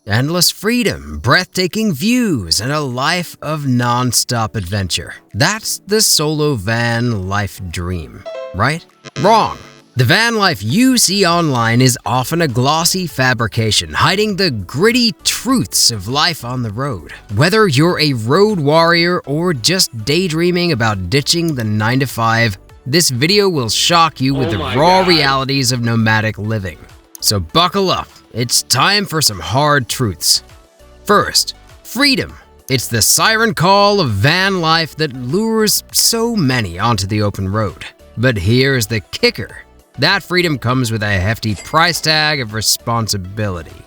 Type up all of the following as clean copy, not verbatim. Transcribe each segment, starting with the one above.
Endless freedom, breathtaking views, and a life of non-stop adventure. That's the solo van life dream, right? Wrong. The van life you see online is often a glossy fabrication, hiding the gritty truths of life on the road. Whether you're a road warrior or just daydreaming about ditching the 9-to-5, this video will shock you with the raw realities of nomadic living. So buckle up, it's time for some hard truths. First, freedom. It's the siren call of van life that lures so many onto the open road. But here's the kicker. That freedom comes with a hefty price tag of responsibility.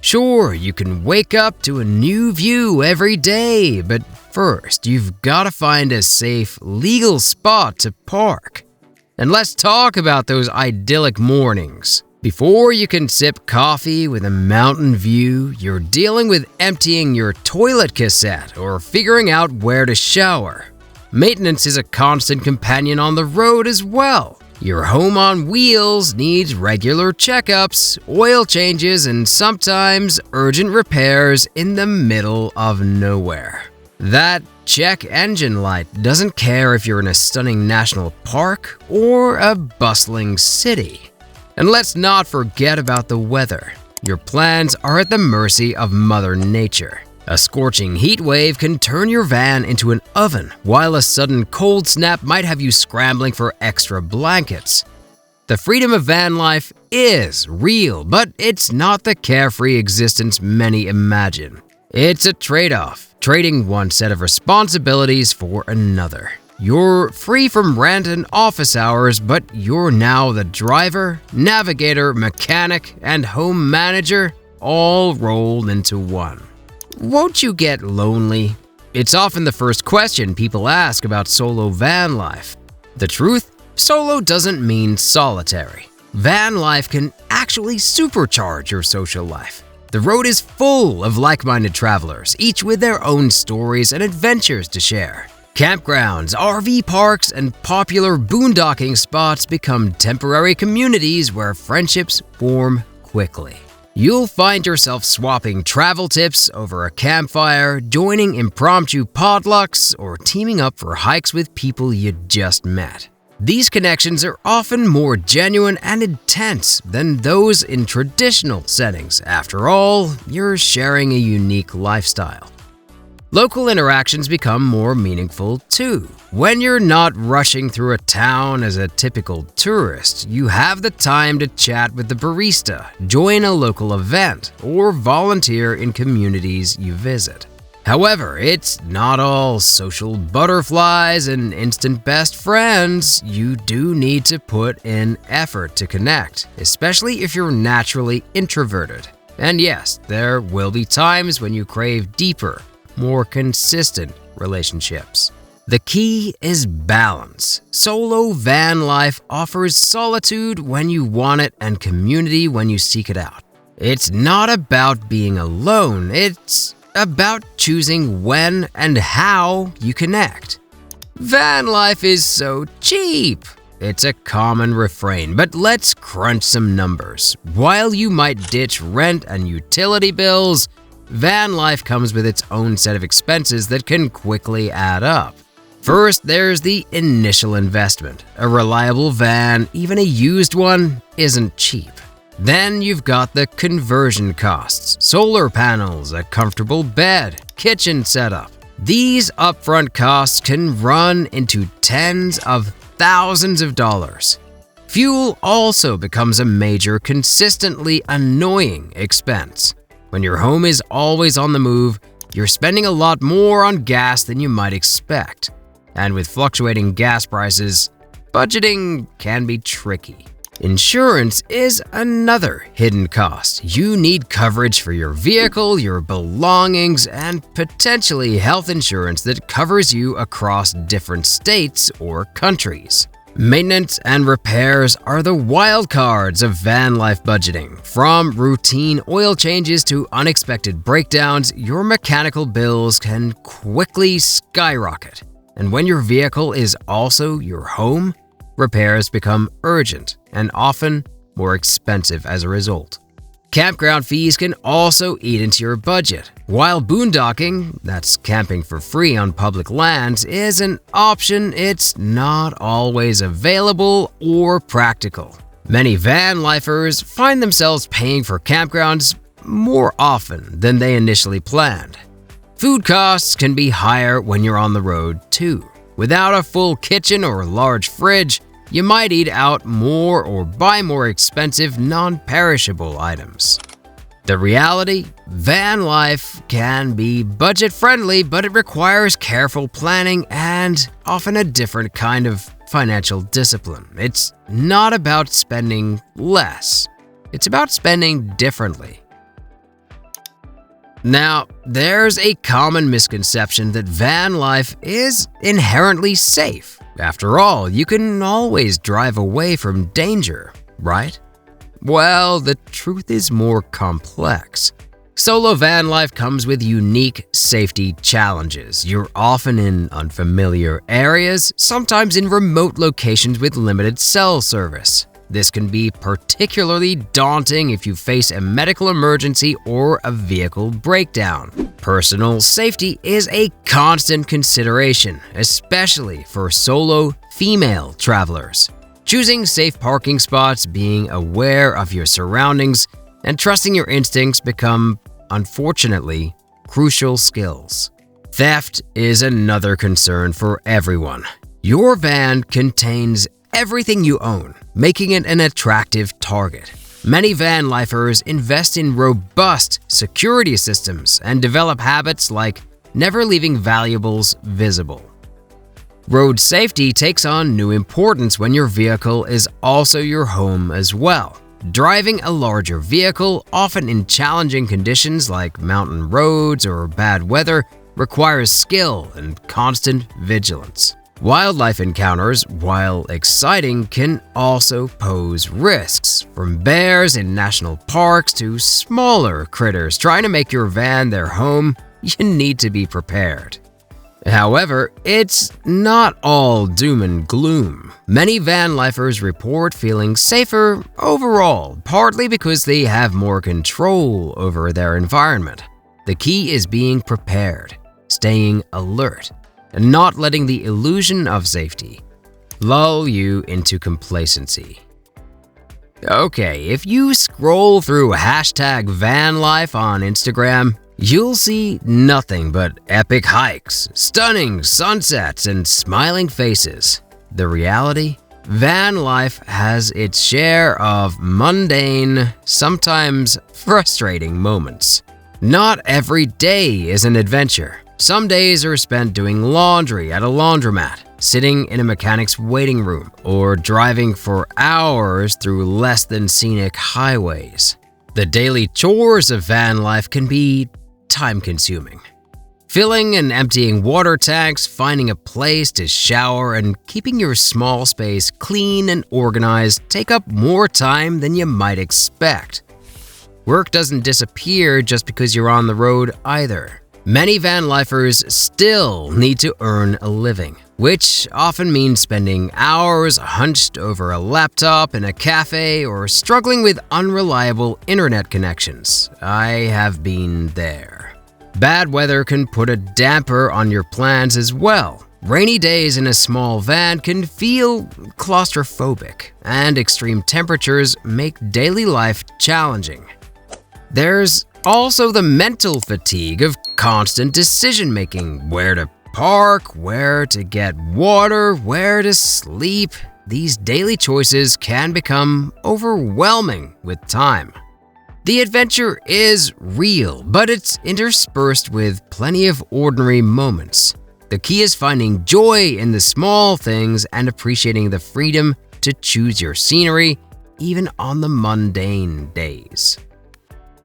Sure, you can wake up to a new view every day, but first, you've got to find a safe, legal spot to park. And let's talk about those idyllic mornings. Before you can sip coffee with a mountain view, you're dealing with emptying your toilet cassette or figuring out where to shower. Maintenance is a constant companion on the road as well. Your home on wheels needs regular checkups, oil changes, and sometimes urgent repairs in the middle of nowhere. That check engine light doesn't care if you're in a stunning national park or a bustling city. And let's not forget about the weather. Your plans are at the mercy of Mother Nature. A scorching heat wave can turn your van into an oven, while a sudden cold snap might have you scrambling for extra blankets. The freedom of van life is real, but it's not the carefree existence many imagine. It's a trade-off, trading one set of responsibilities for another. You're free from rent and office hours, but you're now the driver, navigator, mechanic, and home manager, all rolled into one. Won't you get lonely? It's often the first question people ask about solo van life. The truth? Solo doesn't mean solitary. Van life can actually supercharge your social life. The road is full of like-minded travelers, each with their own stories and adventures to share. Campgrounds, RV parks, and popular boondocking spots become temporary communities where friendships form quickly. You'll find yourself swapping travel tips over a campfire, joining impromptu potlucks, or teaming up for hikes with people you just met. These connections are often more genuine and intense than those in traditional settings. After all, you're sharing a unique lifestyle. Local interactions become more meaningful too. When you're not rushing through a town as a typical tourist, you have the time to chat with the barista, join a local event, or volunteer in communities you visit. However, it's not all social butterflies and instant best friends. You do need to put in effort to connect, especially if you're naturally introverted. And yes, there will be times when you crave deeper, more consistent relationships. The key is balance. Solo van life offers solitude when you want it and community when you seek it out. It's not about being alone, it's about choosing when and how you connect. Van life is so cheap. It's a common refrain, but let's crunch some numbers. While you might ditch rent and utility bills, van life comes with its own set of expenses that can quickly add up. First, there's the initial investment. A reliable van, even a used one, isn't cheap. Then you've got the conversion costs, solar panels, a comfortable bed, kitchen setup. These upfront costs can run into tens of thousands of dollars. Fuel also becomes a major, consistently annoying expense. When your home is always on the move, you're spending a lot more on gas than you might expect. And with fluctuating gas prices, budgeting can be tricky. Insurance is another hidden cost. You need coverage for your vehicle, your belongings, and potentially health insurance that covers you across different states or countries. Maintenance and repairs are the wild cards of van life budgeting. From routine oil changes to unexpected breakdowns, your mechanical bills can quickly skyrocket. And when your vehicle is also your home, repairs become urgent and often more expensive as a result. Campground fees can also eat into your budget, while boondocking, that's camping for free on public lands, is an option. It's not always available or practical. Many van lifers find themselves paying for campgrounds more often than they initially planned. Food costs can be higher when you're on the road too. Without a full kitchen or large fridge, you might eat out more or buy more expensive, non-perishable items. The reality? Van life can be budget-friendly, but it requires careful planning and often a different kind of financial discipline. It's not about spending less. It's about spending differently. Now, there's a common misconception that van life is inherently safe. After all, you can always drive away from danger, right? Well, the truth is more complex. Solo van life comes with unique safety challenges. You're often in unfamiliar areas, sometimes in remote locations with limited cell service. This can be particularly daunting if you face a medical emergency or a vehicle breakdown. Personal safety is a constant consideration, especially for solo female travelers. Choosing safe parking spots, being aware of your surroundings, and trusting your instincts become, unfortunately, crucial skills. Theft is another concern for everyone. Your van contains everything you own, making it an attractive target. Many van lifers invest in robust security systems and develop habits like never leaving valuables visible. Road safety takes on new importance when your vehicle is also your home as well. Driving a larger vehicle, often in challenging conditions like mountain roads or bad weather, requires skill and constant vigilance. Wildlife encounters, while exciting, can also pose risks, from bears in national parks to smaller critters trying to make your van their home. You need to be prepared. However, it's not all doom and gloom. Many van lifers report feeling safer overall, partly because they have more control over their environment. The key is being prepared, staying alert, and not letting the illusion of safety lull you into complacency. Okay, if you scroll through #vanlife on Instagram, you'll see nothing but epic hikes, stunning sunsets, and smiling faces. The reality? Van life has its share of mundane, sometimes frustrating moments. Not every day is an adventure. Some days are spent doing laundry at a laundromat, sitting in a mechanic's waiting room, or driving for hours through less than scenic highways. The daily chores of van life can be time-consuming. Filling and emptying water tanks, finding a place to shower, and keeping your small space clean and organized take up more time than you might expect. Work doesn't disappear just because you're on the road either. Many van lifers still need to earn a living, which often means spending hours hunched over a laptop in a cafe or struggling with unreliable internet connections. I have been there. Bad weather can put a damper on your plans as well. Rainy days in a small van can feel claustrophobic, and extreme temperatures make daily life challenging. There's also the mental fatigue of constant decision-making: where to park, where to get water, where to sleep. These daily choices can become overwhelming with time. The adventure is real, but it's interspersed with plenty of ordinary moments. The key is finding joy in the small things and appreciating the freedom to choose your scenery, even on the mundane days.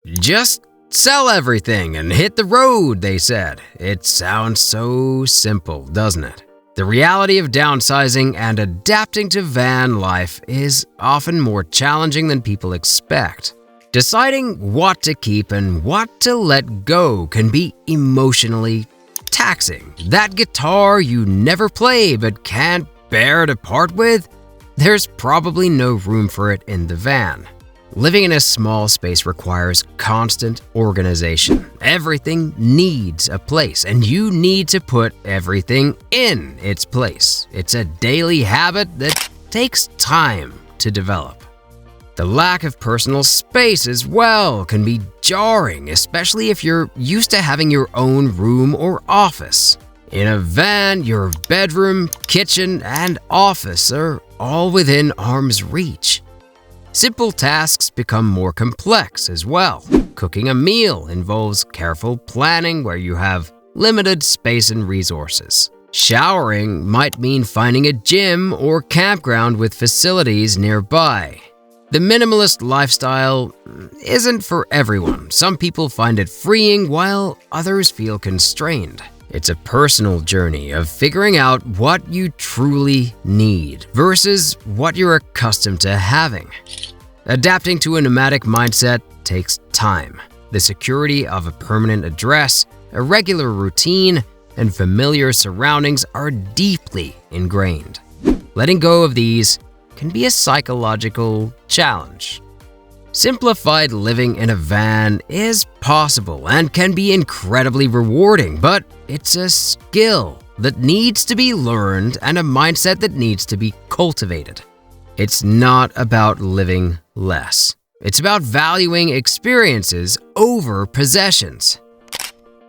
Just sell everything and hit the road, they said. It sounds so simple, doesn't it? The reality of downsizing and adapting to van life is often more challenging than people expect. Deciding what to keep and what to let go can be emotionally taxing. That guitar you never play but can't bear to part with? There's probably no room for it in the van. Living in a small space requires constant organization. Everything needs a place, and you need to put everything in its place. It's a daily habit that takes time to develop. The lack of personal space as well can be jarring, especially if you're used to having your own room or office. In a van, your bedroom, kitchen, and office are all within arm's reach. Simple tasks become more complex as well. Cooking a meal involves careful planning where you have limited space and resources. Showering might mean finding a gym or campground with facilities nearby. The minimalist lifestyle isn't for everyone. Some people find it freeing while others feel constrained. It's a personal journey of figuring out what you truly need versus what you're accustomed to having. Adapting to a nomadic mindset takes time. The security of a permanent address, a regular routine, and familiar surroundings are deeply ingrained. Letting go of these can be a psychological challenge. Simplified living in a van is possible and can be incredibly rewarding, but it's a skill that needs to be learned and a mindset that needs to be cultivated. It's not about living less. It's about valuing experiences over possessions.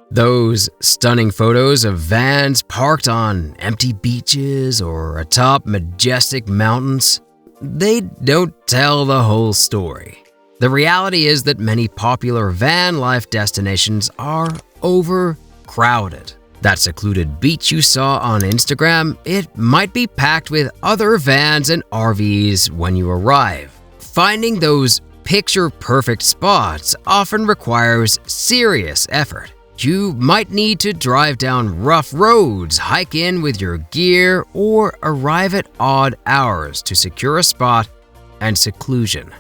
Those stunning photos of vans parked on empty beaches or atop majestic mountains, they don't tell the whole story. The reality is that many popular van life destinations are overcrowded. That secluded beach you saw on Instagram, it might be packed with other vans and RVs when you arrive. Finding those picture-perfect spots often requires serious effort. You might need to drive down rough roads, hike in with your gear, or arrive at odd hours to secure a spot and seclusion.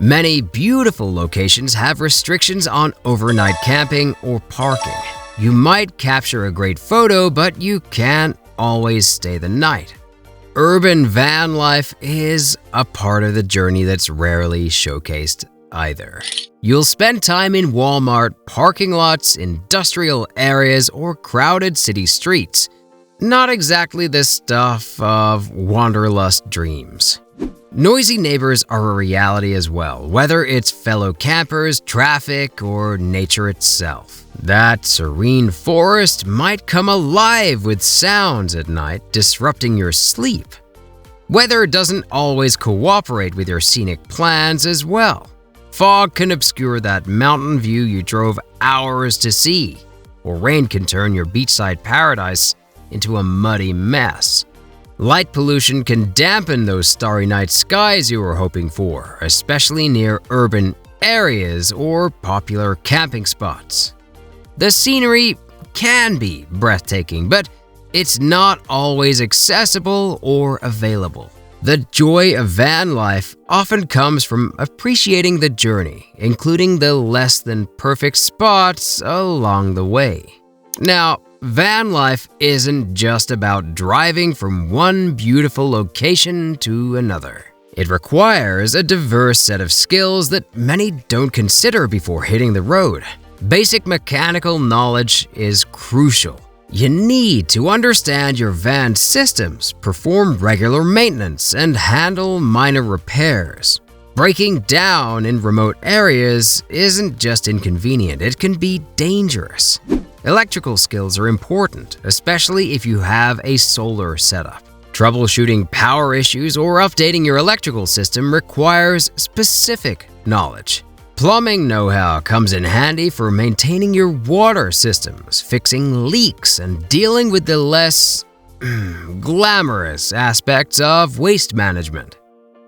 Many beautiful locations have restrictions on overnight camping or parking. You might capture a great photo, but you can't always stay the night. Urban van life is a part of the journey that's rarely showcased either. You'll spend time in Walmart, parking lots, industrial areas, or crowded city streets. Not exactly the stuff of wanderlust dreams. Noisy neighbors are a reality as well, whether it's fellow campers, traffic, or nature itself. That serene forest might come alive with sounds at night, disrupting your sleep. Weather doesn't always cooperate with your scenic plans as well. Fog can obscure that mountain view you drove hours to see, or rain can turn your beachside paradise into a muddy mess. Light pollution can dampen those starry night skies you were hoping for, especially near urban areas or popular camping spots. The scenery can be breathtaking, but it's not always accessible or available. The joy of van life often comes from appreciating the journey, including the less than perfect spots along the way. Now, van life isn't just about driving from one beautiful location to another. It requires a diverse set of skills that many don't consider before hitting the road. Basic mechanical knowledge is crucial. You need to understand your van's systems, perform regular maintenance, and handle minor repairs. Breaking down in remote areas isn't just inconvenient, it can be dangerous. Electrical skills are important, especially if you have a solar setup. Troubleshooting power issues or updating your electrical system requires specific knowledge. Plumbing know-how comes in handy for maintaining your water systems, fixing leaks, and dealing with the less glamorous aspects of waste management.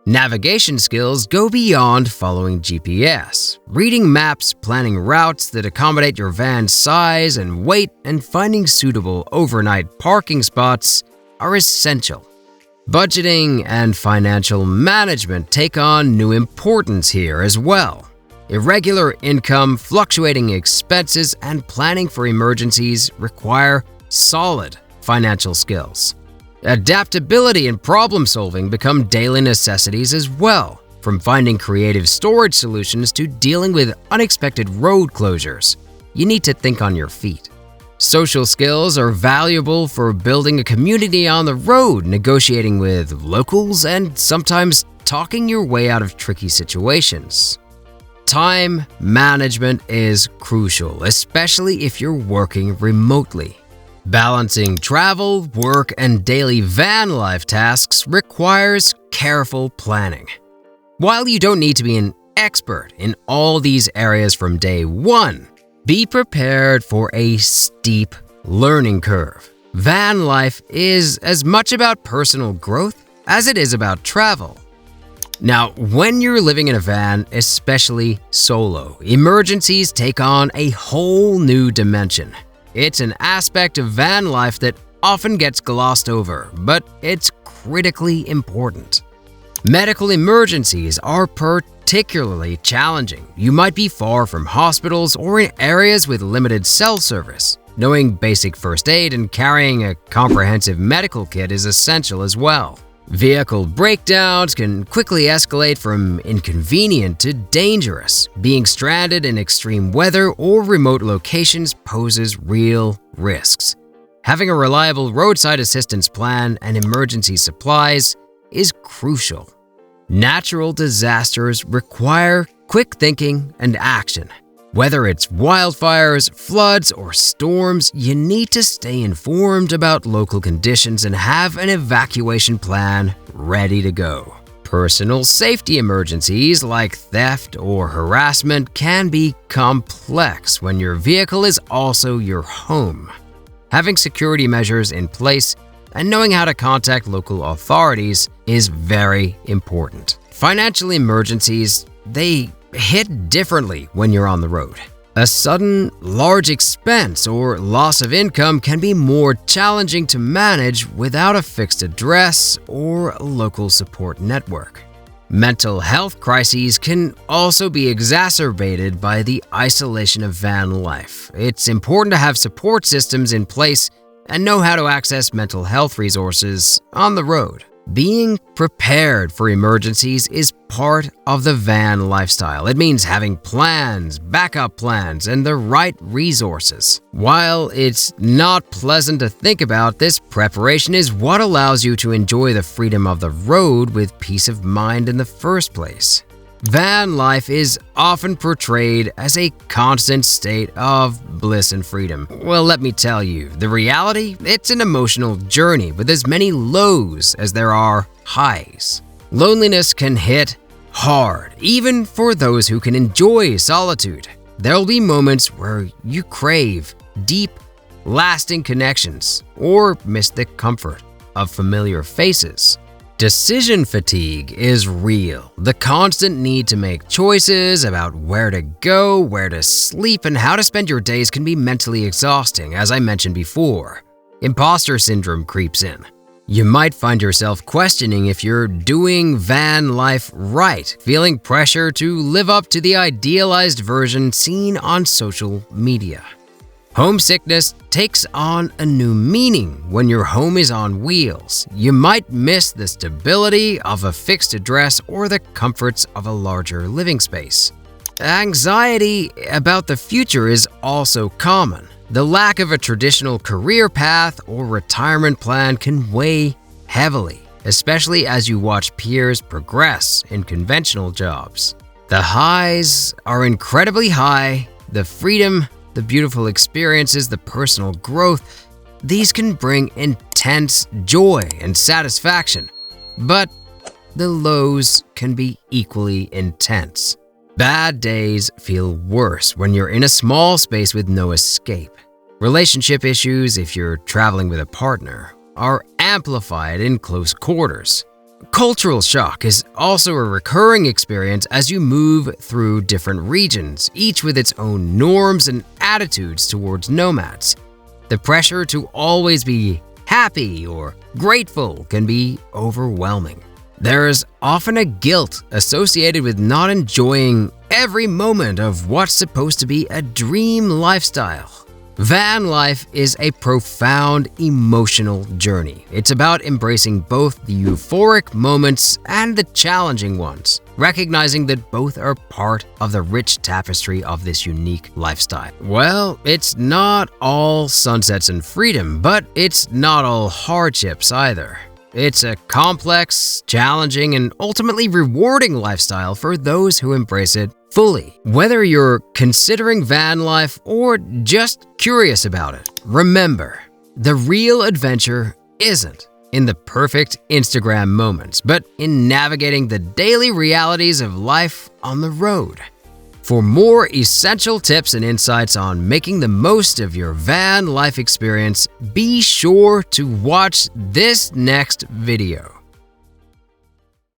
Navigation skills go beyond following GPS. Reading maps, planning routes that accommodate your van's size and weight, and finding suitable overnight parking spots are essential. Budgeting and financial management take on new importance here as well. Irregular income, fluctuating expenses, and planning for emergencies require solid financial skills. Adaptability and problem-solving become daily necessities as well. From finding creative storage solutions to dealing with unexpected road closures, you need to think on your feet. Social skills are valuable for building a community on the road, negotiating with locals, and sometimes talking your way out of tricky situations. Time management is crucial, especially if you're working remotely. Balancing travel, work, and daily van life tasks requires careful planning. While you don't need to be an expert in all these areas from day one, be prepared for a steep learning curve. Van life is as much about personal growth as it is about travel. Now, when you're living in a van, especially solo, emergencies take on a whole new dimension. It's an aspect of van life that often gets glossed over, but it's critically important. Medical emergencies are particularly challenging. You might be far from hospitals or in areas with limited cell service. Knowing basic first aid and carrying a comprehensive medical kit is essential as well. Vehicle breakdowns can quickly escalate from inconvenient to dangerous. Being stranded in extreme weather or remote locations poses real risks. Having a reliable roadside assistance plan and emergency supplies is crucial. Natural disasters require quick thinking and action. Whether it's wildfires, floods, or storms, you need to stay informed about local conditions and have an evacuation plan ready to go. Personal safety emergencies like theft or harassment can be complex when your vehicle is also your home. Having security measures in place and knowing how to contact local authorities is very important. Financial emergencies, they hit differently when you're on the road. A sudden, large expense or loss of income can be more challenging to manage without a fixed address or a local support network. Mental health crises can also be exacerbated by the isolation of van life. It's important to have support systems in place and know how to access mental health resources on the road. Being prepared for emergencies is part of the van lifestyle. It means having plans, backup plans, and the right resources. While it's not pleasant to think about, this preparation is what allows you to enjoy the freedom of the road with peace of mind in the first place. Van life is often portrayed as a constant state of bliss and freedom. Well, let me tell you, the reality, it's an emotional journey with as many lows as there are highs. Loneliness can hit hard, even for those who can enjoy solitude. There'll be moments where you crave deep, lasting connections or miss the comfort of familiar faces. Decision fatigue is real. The constant need to make choices about where to go, where to sleep, and how to spend your days can be mentally exhausting, as I mentioned before. Imposter syndrome creeps in. You might find yourself questioning if you're doing van life right, feeling pressure to live up to the idealized version seen on social media. Homesickness takes on a new meaning when your home is on wheels. You might miss the stability of a fixed address or the comforts of a larger living space. Anxiety about the future is also common. The lack of a traditional career path or retirement plan can weigh heavily, especially as you watch peers progress in conventional jobs. The highs are incredibly high, the freedom, the beautiful experiences, the personal growth, these can bring intense joy and satisfaction, but the lows can be equally intense. Bad days feel worse when you're in a small space with no escape. Relationship issues, if you're traveling with a partner, are amplified in close quarters. Cultural shock is also a recurring experience as you move through different regions, each with its own norms and attitudes towards nomads. The pressure to always be happy or grateful can be overwhelming. There is often a guilt associated with not enjoying every moment of what's supposed to be a dream lifestyle. Van life is a profound emotional journey. It's about embracing both the euphoric moments and the challenging ones, recognizing that both are part of the rich tapestry of this unique lifestyle. Well, it's not all sunsets and freedom, but it's not all hardships either. It's a complex, challenging, and ultimately rewarding lifestyle for those who embrace it fully. Whether you're considering van life or just curious about it, remember, the real adventure isn't in the perfect Instagram moments, but in navigating the daily realities of life on the road. For more essential tips and insights on making the most of your van life experience, be sure to watch this next video.